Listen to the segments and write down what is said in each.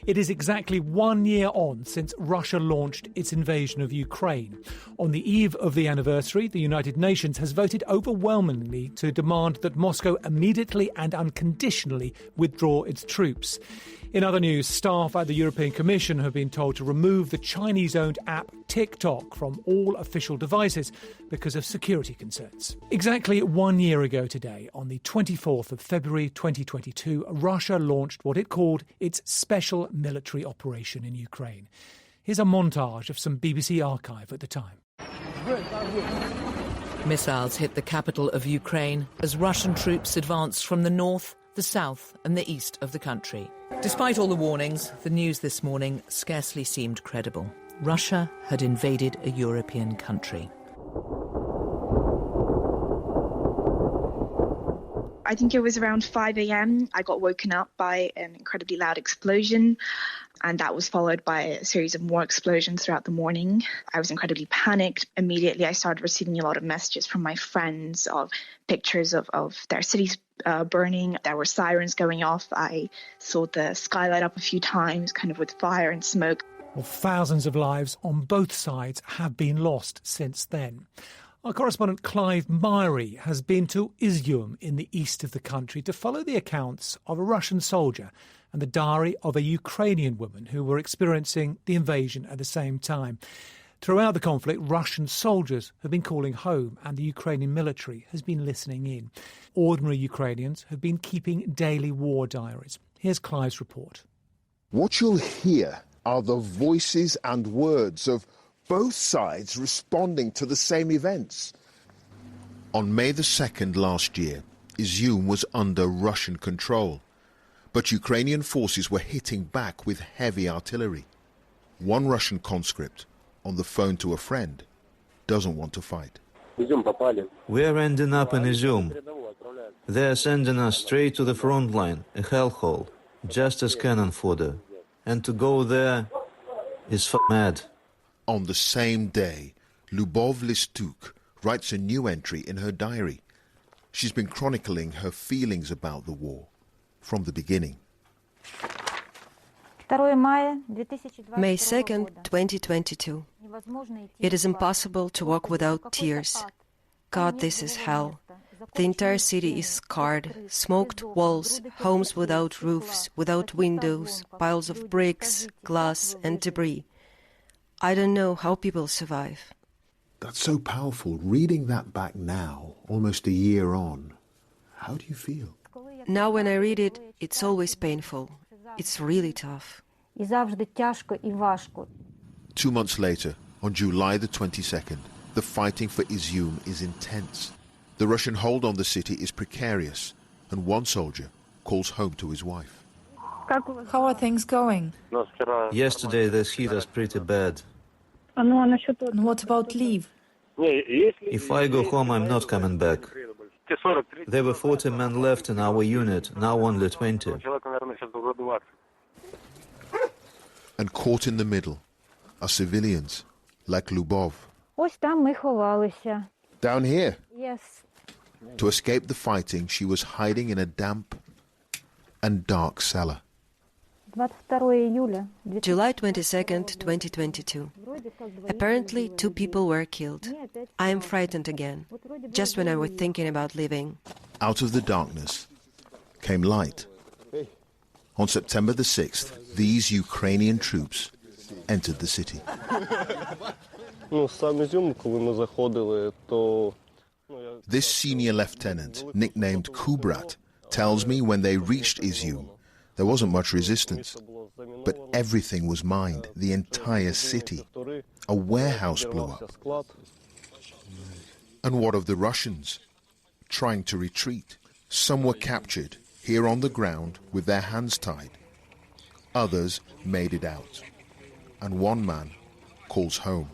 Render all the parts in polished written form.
It is exactly 1 year on since Russia launched its invasion of Ukraine. On the eve of the anniversary, the United Nations has voted overwhelmingly to demand that Moscow immediately and unconditionally withdraw its troops. In other news, staff at the European Commission have been told to remove the Chinese-owned app TikTok from all official devices because of security concerns. Exactly 1 year ago today, on the 24th of February 2022, Russia launched what it called its special military operation in Ukraine. Here's a montage of some BBC archive at the time. Missiles hit the capital of Ukraine as Russian troops advanced from the north, the south and the east of the country. Despite all the warnings, the news this morning scarcely seemed credible. Russia had invaded a European country. I think it was around 5 a.m. I got woken up by an incredibly loud explosion, and that was followed by a series of more explosions throughout the morning. I was incredibly panicked. Immediately, I started receiving a lot of messages from my friends of pictures of their cities burning. There were sirens going off. I saw the sky light up a few times, kind of with fire and smoke. Well, thousands of lives on both sides have been lost since then. Our correspondent Clive Myrie has been to Izium in the east of the country to follow the accounts of a Russian soldier and the diary of a Ukrainian woman who were experiencing the invasion at the same time. Throughout the conflict, Russian soldiers have been calling home and the Ukrainian military has been listening in. Ordinary Ukrainians have been keeping daily war diaries. Here's Clive's report. What you'll hear are the voices and words of both sides responding to the same events. On May the 2nd last year, Izium was under Russian control, but Ukrainian forces were hitting back with heavy artillery. One Russian conscript, on the phone to a friend, doesn't want to fight. We are ending up in Izium. They are sending us straight to the front line, a hellhole, just as cannon fodder. And to go there is mad. On the same day, Lubov Listuk writes a new entry in her diary. She's been chronicling her feelings about the war from the beginning. May 2nd, 2022. It is impossible to walk without tears. God, this is hell. The entire city is scarred, smoked walls, homes without roofs, without windows, piles of bricks, glass and debris. I don't know how people survive. That's so powerful. Reading that back now, almost a year on, how do you feel? Now when I read it, it's always painful. It's really tough. 2 months later, on July the 22nd, the fighting for Izium is intense. The Russian hold on the city is precarious, and one soldier calls home to his wife. How are things going? Yesterday this hit us pretty bad. And what about leave? If I go home, I'm not coming back. There were 40 men left in our unit, now only 20. And caught in the middle are civilians, like Lubov. Down here? Yes. To escape the fighting, she was hiding in a damp and dark cellar. July 22nd, 2022. Apparently 2 people were killed. I am frightened again, just when I was thinking about leaving. Out of the darkness came light. On September the 6th, these Ukrainian troops entered the city. This senior lieutenant, nicknamed Kubrat, tells me when they reached Izium, there wasn't much resistance, but everything was mined, the entire city. A warehouse blew up. And what of the Russians? Trying to retreat. Some were captured, here on the ground, with their hands tied. Others made it out. And one man calls home.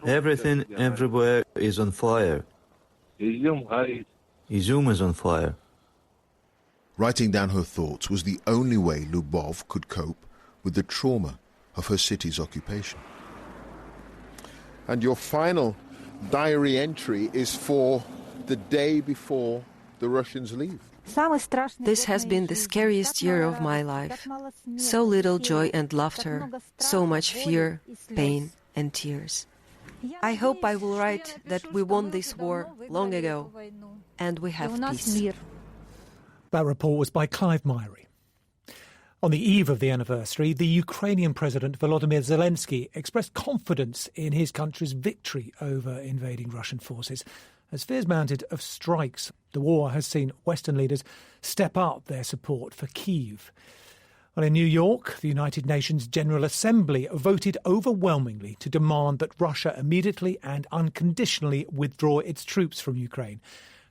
Everything everywhere is on fire. Izium is on fire. Writing down her thoughts was the only way Lubov could cope with the trauma of her city's occupation. And your final diary entry is for the day before the Russians leave. This has been the scariest year of my life. So little joy and laughter, so much fear, pain and tears. I hope I will write that we won this war long ago and we have peace. That report was by Clive Myrie. On the eve of the anniversary, the Ukrainian President Volodymyr Zelensky expressed confidence in his country's victory over invading Russian forces, as fears mounted of strikes. The war has seen Western leaders step up their support for Kyiv. Well, in New York, the United Nations General Assembly voted overwhelmingly to demand that Russia immediately and unconditionally withdraw its troops from Ukraine.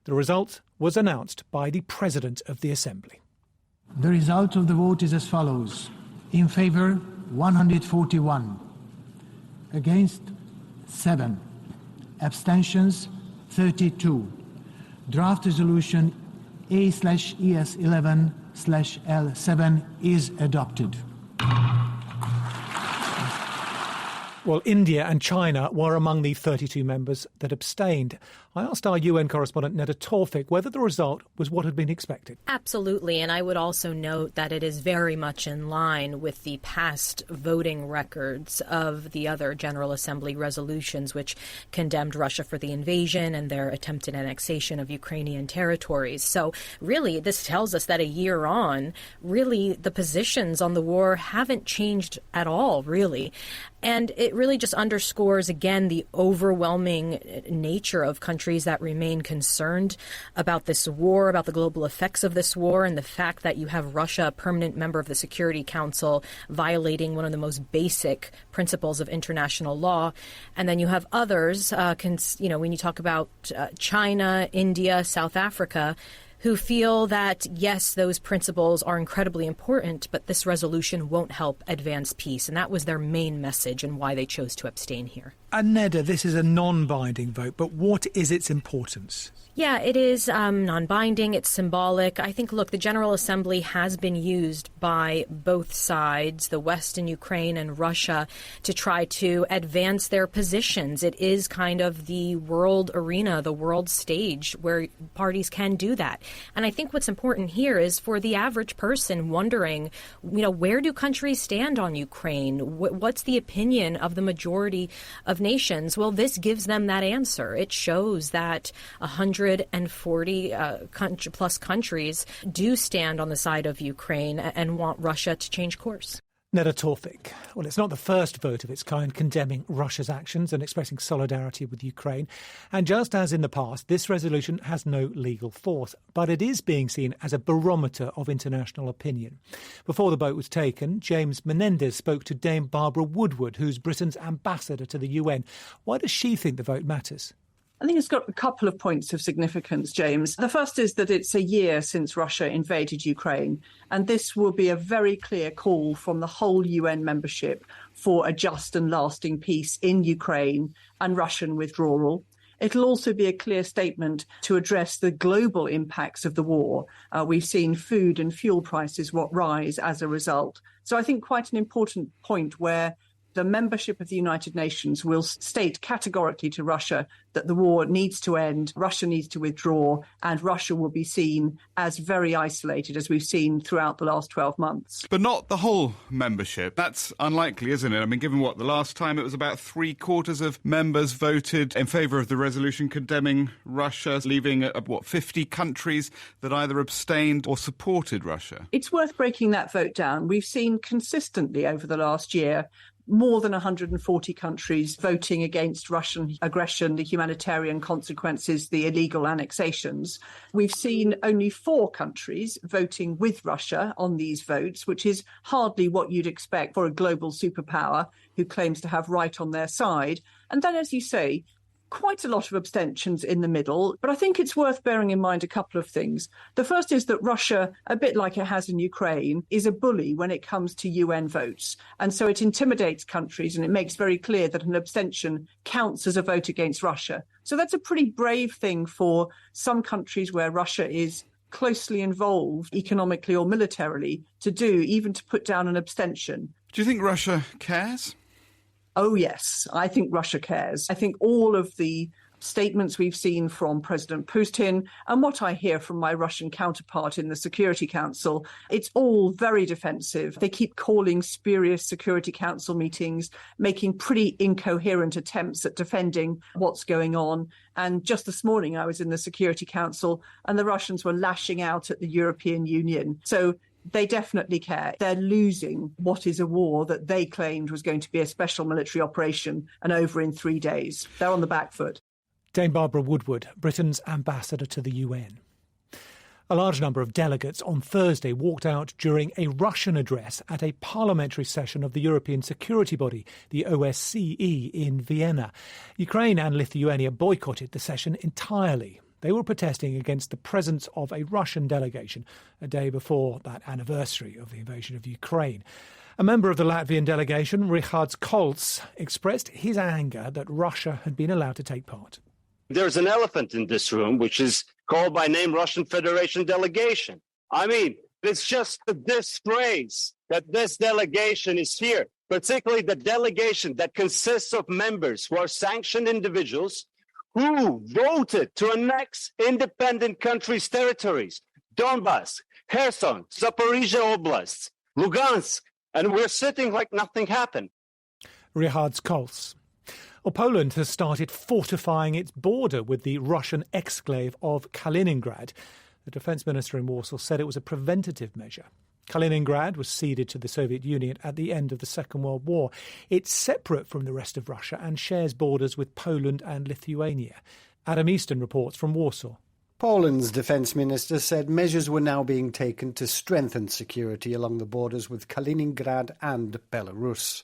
The result was announced by the President of the Assembly. The result of the vote is as follows. In favour, 141. Against, 7. Abstentions, 32. Draft resolution A/ES11/L7 is adopted. Well, India and China were among the 32 members that abstained. I asked our UN correspondent Neda Tawfik whether the result was what had been expected. Absolutely, and I would also note that it is very much in line with the past voting records of the other General Assembly resolutions which condemned Russia for the invasion and their attempted annexation of Ukrainian territories. So really, this tells us that a year on, really the positions on the war haven't changed at all, really. And it really just underscores, again, the overwhelming nature of countries that remain concerned about this war, about the global effects of this war, and the fact that you have Russia, a permanent member of the Security Council, violating one of the most basic principles of international law. And then you have others, when you talk about China, India, South Africa, who feel that, yes, those principles are incredibly important, but this resolution won't help advance peace. And that was their main message and why they chose to abstain here. And Neda, this is a non-binding vote, but what is its importance? Yeah, it is non-binding. It's symbolic. I think, look, the General Assembly has been used by both sides, the West and Ukraine and Russia, to try to advance their positions. It is kind of the world arena, the world stage where parties can do that. And I think what's important here is for the average person wondering, where do countries stand on Ukraine? What's the opinion of the majority of nations? Well, this gives them that answer. It shows that 140 plus countries do stand on the side of Ukraine and want Russia to change course. Neda Tawfik. Well, it's not the first vote of its kind condemning Russia's actions and expressing solidarity with Ukraine. And just as in the past, this resolution has no legal force, but it is being seen as a barometer of international opinion. Before the vote was taken, James Menendez spoke to Dame Barbara Woodward, who's Britain's ambassador to the UN. Why does she think the vote matters? I think it's got a couple of points of significance, James. The first is that it's a year since Russia invaded Ukraine, and this will be a very clear call from the whole UN membership for a just and lasting peace in Ukraine and Russian withdrawal. It'll also be a clear statement to address the global impacts of the war. We've seen food and fuel prices rise as a result. So I think quite an important point where the membership of the United Nations will state categorically to Russia that the war needs to end, Russia needs to withdraw, and Russia will be seen as very isolated, as we've seen throughout the last 12 months. But not the whole membership. That's unlikely, isn't it? I mean, given the last time it was about 3/4 of members voted in favour of the resolution condemning Russia, leaving, 50 countries that either abstained or supported Russia? It's worth breaking that vote down. We've seen consistently over the last year more than 140 countries voting against Russian aggression, the humanitarian consequences, the illegal annexations. We've seen only 4 countries voting with Russia on these votes, which is hardly what you'd expect for a global superpower who claims to have right on their side. And then, as you say, quite a lot of abstentions in the middle. But I think it's worth bearing in mind a couple of things. The first is that Russia, a bit like it has in Ukraine, is a bully when it comes to UN votes. And so it intimidates countries and it makes very clear that an abstention counts as a vote against Russia. So that's a pretty brave thing for some countries where Russia is closely involved economically or militarily to do, even to put down an abstention. Do you think Russia cares? Oh, yes, I think Russia cares. I think all of the statements we've seen from President Putin and what I hear from my Russian counterpart in the Security Council, it's all very defensive. They keep calling spurious Security Council meetings, making pretty incoherent attempts at defending what's going on. And just this morning, I was in the Security Council and the Russians were lashing out at the European Union. So they definitely care. They're losing what is a war that they claimed was going to be a special military operation and over in 3 days. They're on the back foot. Dame Barbara Woodward, Britain's ambassador to the UN. A large number of delegates on Thursday walked out during a Russian address at a parliamentary session of the European security body, the OSCE, in Vienna. Ukraine and Lithuania boycotted the session entirely. They were protesting against the presence of a Russian delegation a day before that anniversary of the invasion of Ukraine. A member of the Latvian delegation, Rihards Kolts, expressed his anger that Russia had been allowed to take part. There's an elephant in this room, which is called by name Russian Federation delegation. I mean, it's just a disgrace that this delegation is here, particularly the delegation that consists of members who are sanctioned individuals who voted to annex independent countries' territories, Donbass, Kherson, Zaporizhia Oblast, Lugansk, and we're sitting like nothing happened. Rihards Kolts. Well, Poland has started fortifying its border with the Russian exclave of Kaliningrad. The defence minister in Warsaw said it was a preventative measure. Kaliningrad was ceded to the Soviet Union at the end of the Second World War. It's separate from the rest of Russia and shares borders with Poland and Lithuania. Adam Easton reports from Warsaw. Poland's defence minister said measures were now being taken to strengthen security along the borders with Kaliningrad and Belarus.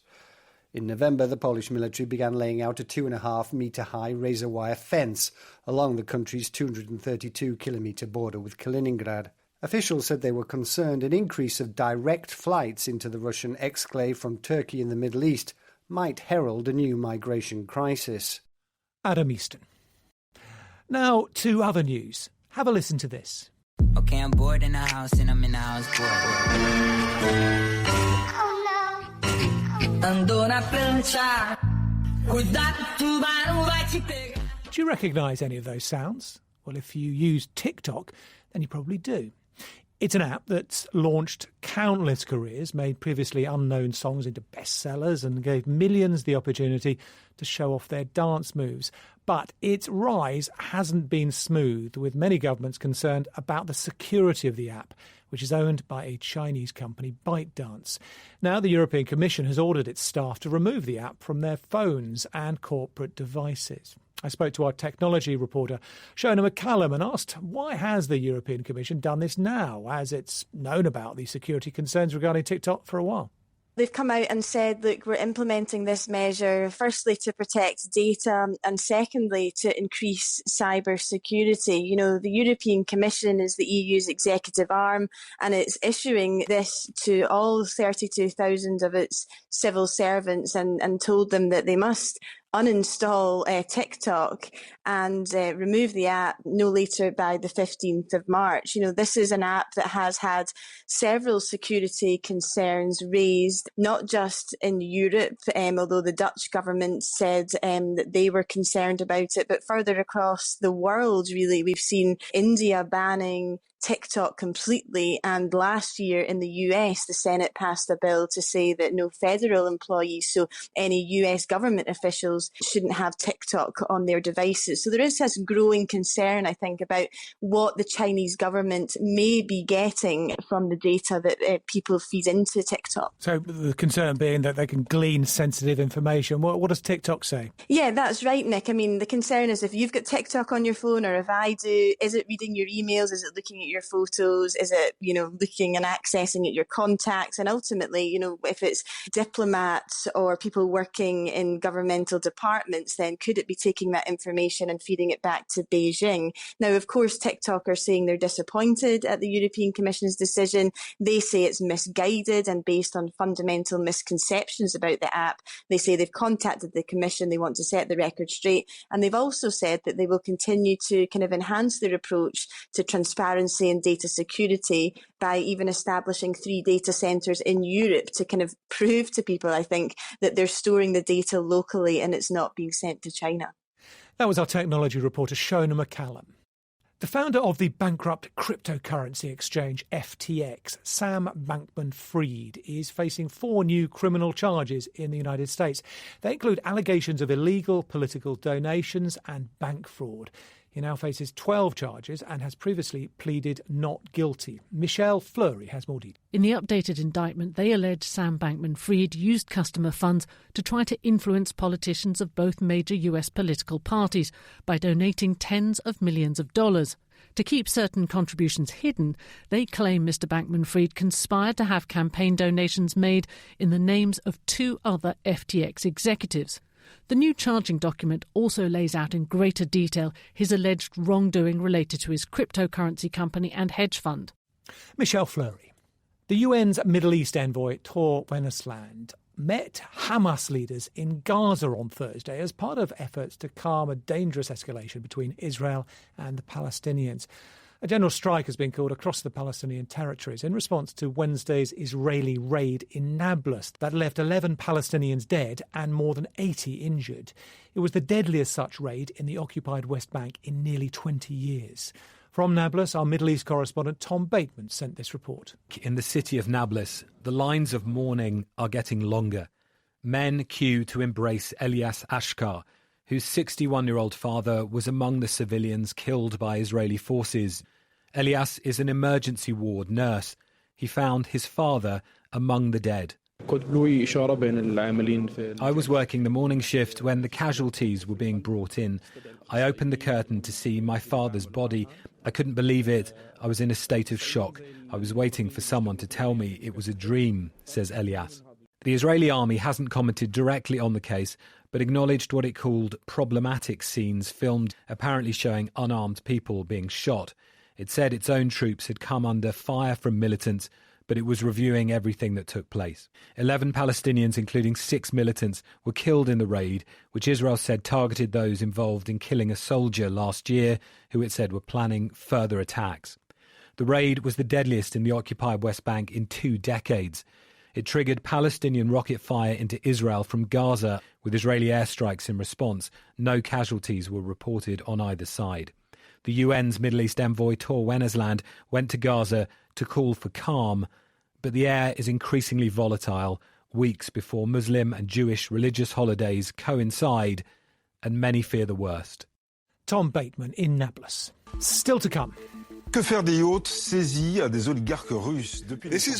In November, the Polish military began laying out a 2.5-metre-high razor wire fence along the country's 232-kilometre border with Kaliningrad. Officials said they were concerned an increase of direct flights into the Russian exclave from Turkey in the Middle East might herald a new migration crisis. Adam Easton. Now to other news. Have a listen to this. Okay, I'm bored in the house and I'm in the house bored. Do you recognise any of those sounds? Well, if you use TikTok, then you probably do. It's an app that's launched countless careers, made previously unknown songs into bestsellers and gave millions the opportunity to show off their dance moves. But its rise hasn't been smooth, with many governments concerned about the security of the app, which is owned by a Chinese company, ByteDance. Now the European Commission has ordered its staff to remove the app from their phones and corporate devices. I spoke to our technology reporter, Shona McCallum, and asked why has the European Commission done this now, as it's known about the security concerns regarding TikTok for a while. They've come out and said, look, we're implementing this measure, firstly, to protect data and secondly, to increase cyber security. You know, the European Commission is the EU's executive arm and it's issuing this to all 32,000 of its civil servants and told them that they must uninstall TikTok and remove the app no later by the 15th of March. You know, this is an app that has had several security concerns raised, not just in Europe, although the Dutch government said that they were concerned about it, but further across the world, really. We've seen India banning TikTok completely, and last year in the US, the Senate passed a bill to say that no federal employees, so any US government officials, shouldn't have TikTok on their devices. So there is this growing concern, I think, about what the Chinese government may be getting from the data that people feed into TikTok. So the concern being that they can glean sensitive information. What does TikTok say? Yeah, that's right, Nick. I mean, the concern is if you've got TikTok on your phone, or if I do, is it reading your emails? Is it looking at your photos? Is it, looking and accessing at your contacts? And ultimately, if it's diplomats or people working in governmental departments, then could it be taking that information and feeding it back to Beijing? Now, of course, TikTok are saying they're disappointed at the European Commission's decision. They say it's misguided and based on fundamental misconceptions about the app. They say they've contacted the Commission. They want to set the record straight. And they've also said that they will continue to kind of enhance their approach to transparency and data security by even establishing 3 data centres in Europe to kind of prove to people, I think, that they're storing the data locally and it's not being sent to China. That was our technology reporter, Shona McCallum. The founder of the bankrupt cryptocurrency exchange FTX, Sam Bankman-Fried, is facing 4 new criminal charges in the United States. They include allegations of illegal political donations and bank fraud. He now faces 12 charges and has previously pleaded not guilty. Michelle Fleury has more details. In the updated indictment, they allege Sam Bankman-Fried used customer funds to try to influence politicians of both major US political parties by donating tens of millions of dollars. To keep certain contributions hidden, they claim Mr. Bankman-Fried conspired to have campaign donations made in the names of 2 other FTX executives. The new charging document also lays out in greater detail his alleged wrongdoing related to his cryptocurrency company and hedge fund. Michelle Fleury. The UN's Middle East envoy, Tor Wennesland, met Hamas leaders in Gaza on Thursday as part of efforts to calm a dangerous escalation between Israel and the Palestinians. A general strike has been called across the Palestinian territories in response to Wednesday's Israeli raid in Nablus that left 11 Palestinians dead and more than 80 injured. It was the deadliest such raid in the occupied West Bank in nearly 20 years. From Nablus, our Middle East correspondent Tom Bateman sent this report. In the city of Nablus, the lines of mourning are getting longer. Men queue to embrace Elias Ashkar, whose 61-year-old father was among the civilians killed by Israeli forces. Elias is an emergency ward nurse. He found his father among the dead. I was working the morning shift when the casualties were being brought in. I opened the curtain to see my father's body. I couldn't believe it. I was in a state of shock. I was waiting for someone to tell me it was a dream, says Elias. The Israeli army hasn't commented directly on the case, but acknowledged what it called problematic scenes filmed apparently showing unarmed people being shot. It said its own troops had come under fire from militants, but it was reviewing everything that took place. 11 Palestinians, including 6 militants, were killed in the raid, which Israel said targeted those involved in killing a soldier last year, who it said were planning further attacks. The raid was the deadliest in the occupied West Bank in 2 decades. It triggered Palestinian rocket fire into Israel from Gaza, with Israeli airstrikes in response. No casualties were reported on either side. The UN's Middle East envoy Tor Wennesland went to Gaza to call for calm, but the air is increasingly volatile weeks before Muslim and Jewish religious holidays coincide, and many fear the worst. Tom Bateman in Nablus. Still to come. This is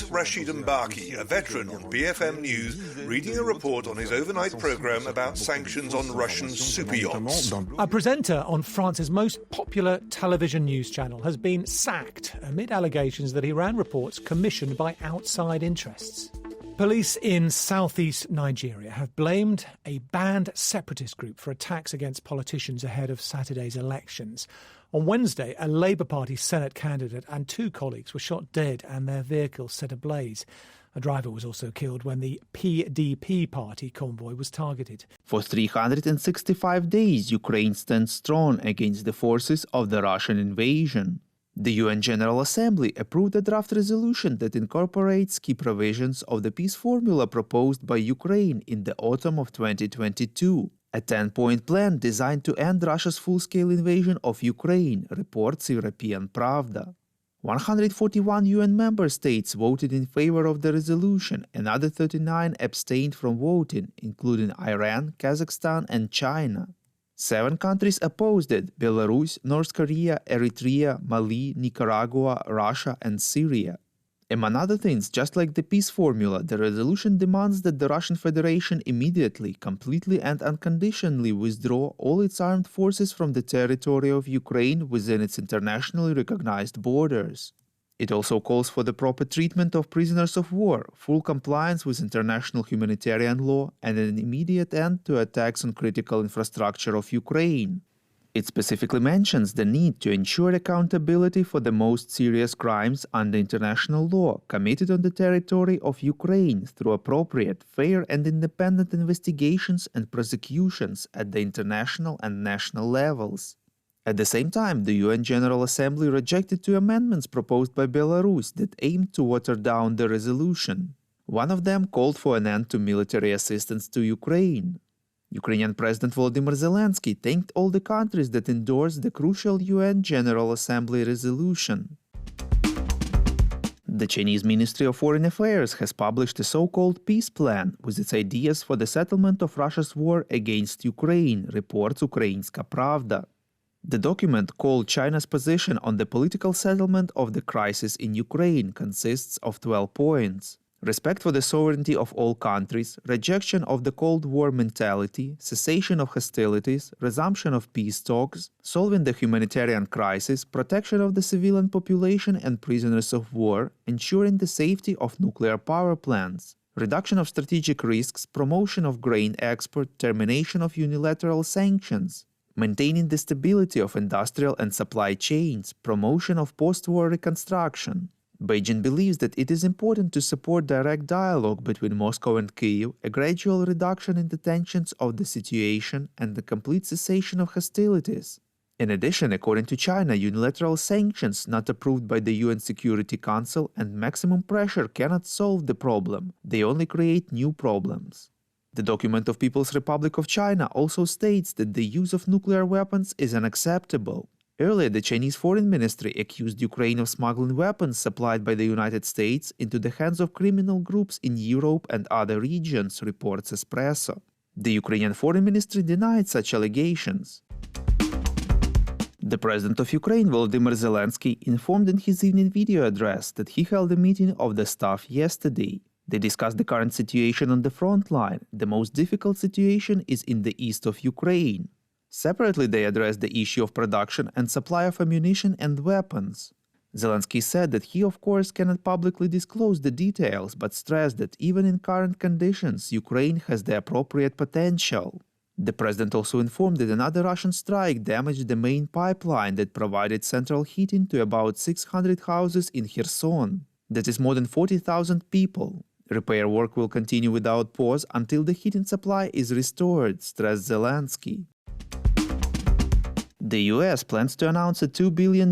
Rashid Mbaki, a veteran on BFM News, reading a report on his overnight programme about sanctions on Russian super yachts. A presenter on France's most popular television news channel has been sacked amid allegations that he ran reports commissioned by outside interests. Police in southeast Nigeria have blamed a banned separatist group for attacks against politicians ahead of Saturday's elections. On Wednesday, a Labour Party Senate candidate and 2 colleagues were shot dead and their vehicles set ablaze. A driver was also killed when the PDP party convoy was targeted. For 365 days, Ukraine stands strong against the forces of the Russian invasion. The UN General Assembly approved a draft resolution that incorporates key provisions of the peace formula proposed by Ukraine in the autumn of 2022. A 10-point plan designed to end Russia's full-scale invasion of Ukraine, reports European Pravda. 141 UN member states voted in favor of the resolution. Another 39 abstained from voting, including Iran, Kazakhstan and China. 7 countries opposed it: Belarus, North Korea, Eritrea, Mali, Nicaragua, Russia and Syria. Among other things, just like the peace formula, the resolution demands that the Russian Federation immediately, completely and unconditionally withdraw all its armed forces from the territory of Ukraine within its internationally recognized borders. It also calls for the proper treatment of prisoners of war, full compliance with international humanitarian law, and an immediate end to attacks on critical infrastructure of Ukraine. It specifically mentions the need to ensure accountability for the most serious crimes under international law committed on the territory of Ukraine through appropriate, fair and independent investigations and prosecutions at the international and national levels. At the same time, the UN General Assembly rejected 2 amendments proposed by Belarus that aimed to water down the resolution. One of them called for an end to military assistance to Ukraine. Ukrainian President Volodymyr Zelensky thanked all the countries that endorsed the crucial UN General Assembly resolution. The Chinese Ministry of Foreign Affairs has published a so-called peace plan with its ideas for the settlement of Russia's war against Ukraine, reports Ukrainska Pravda. The document, called China's Position on the Political Settlement of the Crisis in Ukraine, consists of 12 points. Respect for the sovereignty of all countries, rejection of the Cold War mentality, cessation of hostilities, resumption of peace talks, solving the humanitarian crisis, protection of the civilian population and prisoners of war, ensuring the safety of nuclear power plants, reduction of strategic risks, promotion of grain export, termination of unilateral sanctions, maintaining the stability of industrial and supply chains, promotion of post-war reconstruction. Beijing believes that it is important to support direct dialogue between Moscow and Kyiv, a gradual reduction in the tensions of the situation, and the complete cessation of hostilities. In addition, according to China, unilateral sanctions not approved by the UN Security Council and maximum pressure cannot solve the problem. They only create new problems. The document of People's Republic of China also states that the use of nuclear weapons is unacceptable. Earlier, the Chinese Foreign Ministry accused Ukraine of smuggling weapons supplied by the United States into the hands of criminal groups in Europe and other regions, reports Espresso. The Ukrainian Foreign Ministry denied such allegations. The President of Ukraine, Volodymyr Zelensky, informed in his evening video address that he held a meeting of the staff yesterday. They discussed the current situation on the front line. The most difficult situation is in the east of Ukraine. Separately, they addressed the issue of production and supply of ammunition and weapons. Zelensky said that he, of course, cannot publicly disclose the details, but stressed that even in current conditions, Ukraine has the appropriate potential. The president also informed that another Russian strike damaged the main pipeline that provided central heating to about 600 houses in Kherson. That is more than 40,000 people. Repair work will continue without pause until the heating supply is restored, stressed Zelensky. The US plans to announce a $2 billion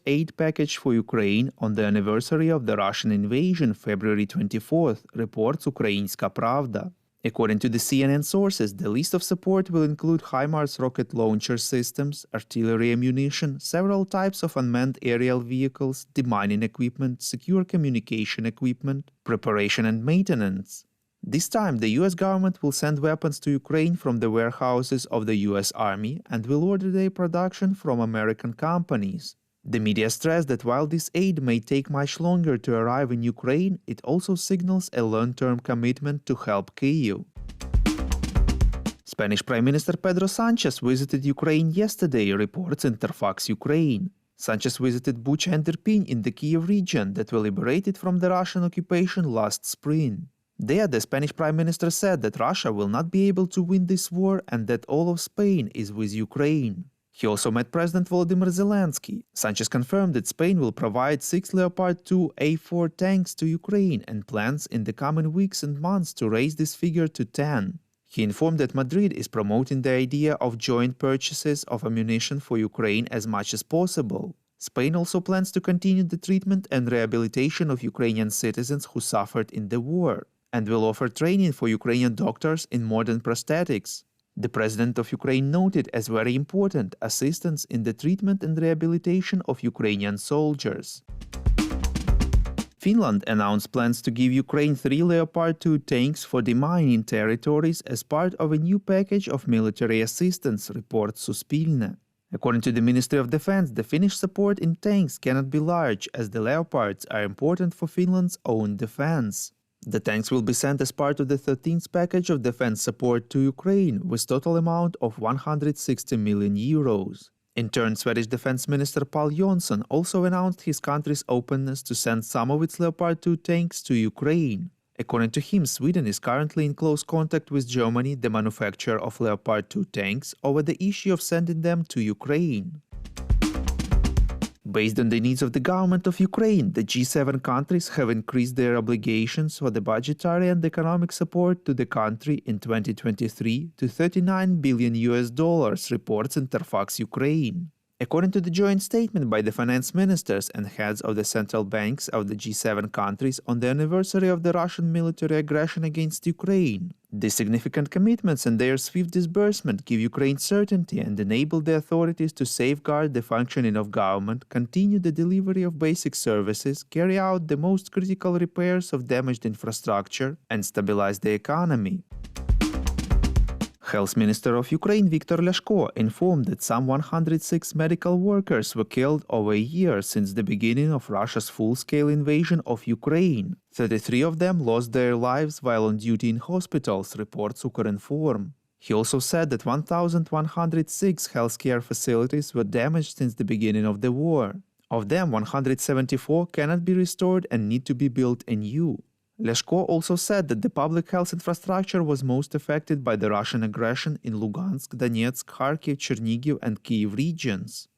aid package for Ukraine on the anniversary of the Russian invasion, February 24th, reports Ukrainska Pravda. According to the CNN sources, the list of support will include HIMARS rocket launcher systems, artillery ammunition, several types of unmanned aerial vehicles, demining equipment, secure communication equipment, preparation and maintenance. This time, the US government will send weapons to Ukraine from the warehouses of the US Army and will order their production from American companies. The media stressed that while this aid may take much longer to arrive in Ukraine, it also signals a long-term commitment to help Kyiv. Spanish Prime Minister Pedro Sanchez visited Ukraine yesterday, reports Interfax Ukraine. Sanchez visited Bucha and Irpin in the Kyiv region that were liberated from the Russian occupation last spring. There, the Spanish Prime Minister said that Russia will not be able to win this war and that all of Spain is with Ukraine. He also met President Volodymyr Zelensky. Sanchez confirmed that Spain will provide 6 Leopard 2 A4 tanks to Ukraine and plans in the coming weeks and months to raise this figure to 10. He informed that Madrid is promoting the idea of joint purchases of ammunition for Ukraine as much as possible. Spain also plans to continue the treatment and rehabilitation of Ukrainian citizens who suffered in the war, and will offer training for Ukrainian doctors in modern prosthetics. The President of Ukraine noted as very important assistance in the treatment and rehabilitation of Ukrainian soldiers. Finland announced plans to give Ukraine 3 Leopard 2 tanks for demining territories as part of a new package of military assistance, reports Suspilne. According to the Ministry of Defense, the Finnish support in tanks cannot be large as the Leopards are important for Finland's own defense. The tanks will be sent as part of the 13th package of defense support to Ukraine, with total amount of 160 million euros. In turn, Swedish Defense Minister Paul Jonsson also announced his country's openness to send some of its Leopard 2 tanks to Ukraine. According to him, Sweden is currently in close contact with Germany, the manufacturer of Leopard 2 tanks, over the issue of sending them to Ukraine. Based on the needs of the government of Ukraine, the G7 countries have increased their obligations for the budgetary and economic support to the country in 2023 to $39 billion, reports Interfax Ukraine. According to the joint statement by the finance ministers and heads of the central banks of the G7 countries on the anniversary of the Russian military aggression against Ukraine, the significant commitments and their swift disbursement give Ukraine certainty and enable the authorities to safeguard the functioning of government, continue the delivery of basic services, carry out the most critical repairs of damaged infrastructure, and stabilize the economy. Health Minister of Ukraine Viktor Lyashko informed that some 106 medical workers were killed over a year since the beginning of Russia's full-scale invasion of Ukraine. 33 of them lost their lives while on duty in hospitals, reports Ukrinform. He also said that 1,106 healthcare facilities were damaged since the beginning of the war. Of them, 174 cannot be restored and need to be built anew. Lyashko also said that the public health infrastructure was most affected by the Russian aggression in Lugansk, Donetsk, Kharkiv, Chernihiv and Kyiv regions.